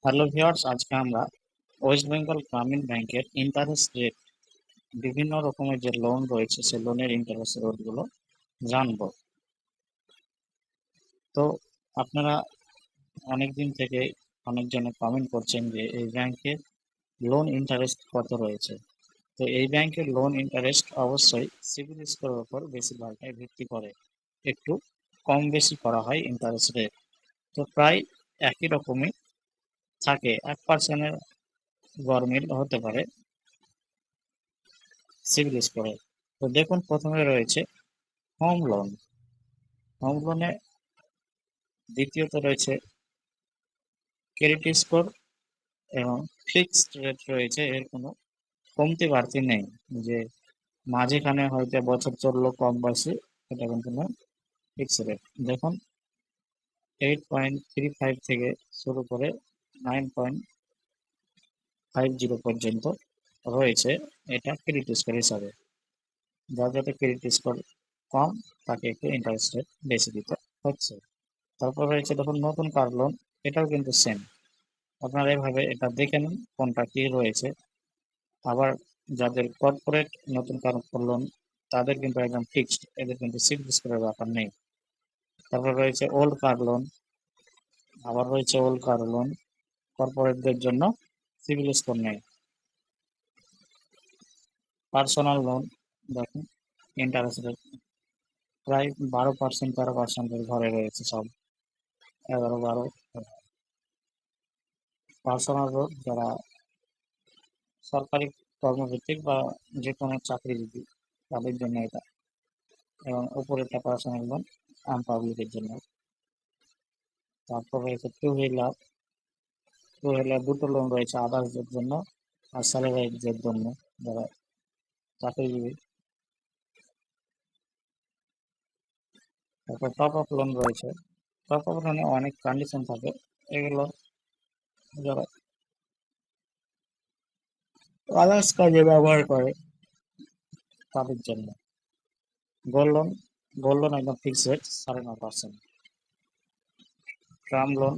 Hello viewers, আজকে আমরা West Bengal গ্রামীণ ব্যাংকের ইন্টারেস্ট রেট, বিভিন্ন রকমের যে লোন রয়েছে সে লোনের ইন্টারেস্ট রেটগুলো জানবো। তো আপনারা অনেকদিন থেকে অনেকজনে কমেন্ট করছেন যে এই ব্যাংকের লোন ইন্টারেস্ট কত রয়েছে। তো এই ব্যাংকের লোন ইন্টারেস্ট অবশ্যই সিবিল স্কোরের উপর বেশিরভাগটাই ভিত্তি করে, একটু কম বেশি করা হয় ইন্টারেস্ট রেট। তো প্রায় একই রকমই থাকে, 1% গরমিল হতে পারে সিভিল স্কোরে। তো দেখুন, প্রথমে রয়েছে হোম লোন। হোম লোনে দ্বিতীয়ত রয়েছে ক্রেডিট স্কোর, এবং ফিক্সড রেট রয়েছে, এর কোনো কমতি বাড়তি নেই। যে মাঝখানে হয়তো বছর চললো কম বয়সে, এটা কিন্তু না, ফিক্সড রেট। দেখুন, 8.35 থেকে শুরু করে 9.50 পর্যন্ত রয়েছে, এটা ক্রেডিট স্কোর হিসাবে। যার যাতে ক্রেডিট স্কোর কম, তাকে একটু ইন্টারেস্ট রেট বেশি দিতে হচ্ছে। তারপর রয়েছে দেখুন নতুন কার লোন, এটাও কিন্তু সেম। আপনারা এভাবে এটা দেখে নিন কোনটা কি রয়েছে। আবার যাদের কর্পোরেট নতুন কার লোন, তাদের কিন্তু একদম ফিক্সড, এদের কিন্তু সিবিল স্কোরের ব্যাপার নেই। তারপর রয়েছে ওল্ড কার লোন, আবার রয়েছে ওল্ড কার লোন, কর্পোরেটদের জন্য সিবিল স্কোর নেই। পার্সোনাল লোন দেখুন, ইন্টারেস্ট রেট প্রায় 12%, 13%-এর ঘরে রয়েছে সব, 11, 12। পার্সোনাল লোন যারা সরকারি কর্মভিত্তিক বা যে কোনো চাকরিজীবী, তাদের জন্য এটা। এবং উপরেরটা পার্সোনাল লোন পাবলিকের জন্য। তারপর রয়েছে টু হুইলার। টু হুইলার দুটো লোন রয়েছে, আদার্সদের জন্য আর স্যালারিদের জন্য, যারা চাকরিজীবী। তারপর টপ আপ লোন রয়েছে। টপ আপ লোনে অনেক কন্ডিশন থাকে, এগুলো যারা আদার্স কাজে ব্যবহার করে তাদের জন্য। গোল্ড লোন, গোল্ড লোন একদম ফিক্সড রেট 9.5%। টার্ম লোন,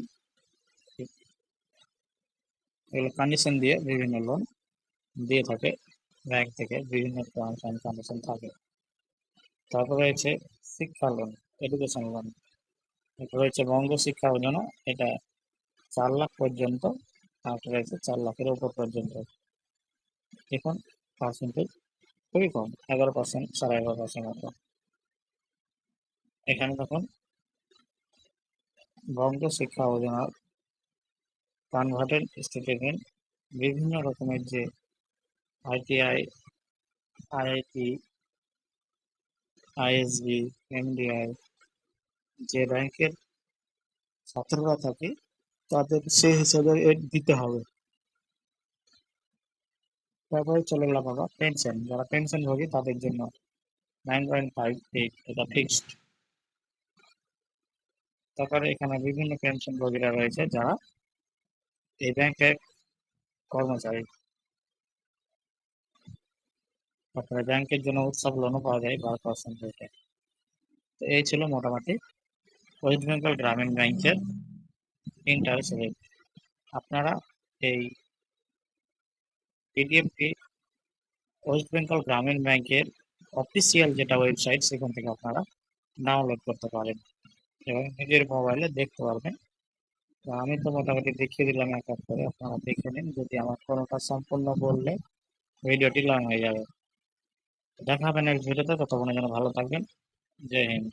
এগুলো কন্ডিশন দিয়ে বিভিন্ন লোন দিয়ে থাকে ব্যাংক থেকে, বিভিন্ন টার্মস অ্যান্ড কন্ডিশন থাকে। তারপর রয়েছে শিক্ষা লোন, এডুকেশন লোন। এটা রয়েছে বঙ্গ শিক্ষা যোজনা, এটা 4 লাখ পর্যন্ত, আর রয়েছে 4 লাখের উপর পর্যন্ত। এখন পার্সেন্টেজ খুবই কম, 11%, 11.5% মতো। এখানে তখন বঙ্গ শিক্ষা যোজনার কনভার্টেড স্টুডেন্ট বিভিন্ন রকমের যে আইটিআই, আইআইটি, আইএসবি, এমডিআই, যে র্যাঙ্কের ছাত্ররা থাকে, তাদের সেই হিসাবে এড দিতে হবে। তারপরে চলে গেলাম আমরা পেনশন, যারা পেনশন ভোগী তাদের জন্য 9.58, এটা ফিক্সড। তারপরে এখানে বিভিন্ন পেনশন ভোগীরা রয়েছে যারা এই ব্যাংকের কর্মচারী। তারপরে ব্যাংকের জন্য উৎসব লোনও পাওয়া যায় 12% রেটে। তো এই ছিল মোটামুটি ওয়েস্ট বেঙ্গল গ্রামীণ ব্যাংকের ইন্টারেস্ট রেট। আপনারা এই পিডিএফটি ওয়েস্ট বেঙ্গল গ্রামীণ ব্যাংকের অফিসিয়াল যেটা ওয়েবসাইট, সেখান থেকে আপনারা ডাউনলোড করতে পারেন এবং নিজের মোবাইলে দেখতে পারবেন। তো আমি তো মোটামুটি দেখিয়ে দিলাম এক এক করে, আপনারা দেখে নিন। যদি আমার কোনোটা সম্পূর্ণ বললে ভিডিওটি লং হয়ে যাবে। দেখা হবে নেক্সট ভিডিওতে, ততক্ষণের জন্য ভালো থাকবেন। জয় হিন্দ।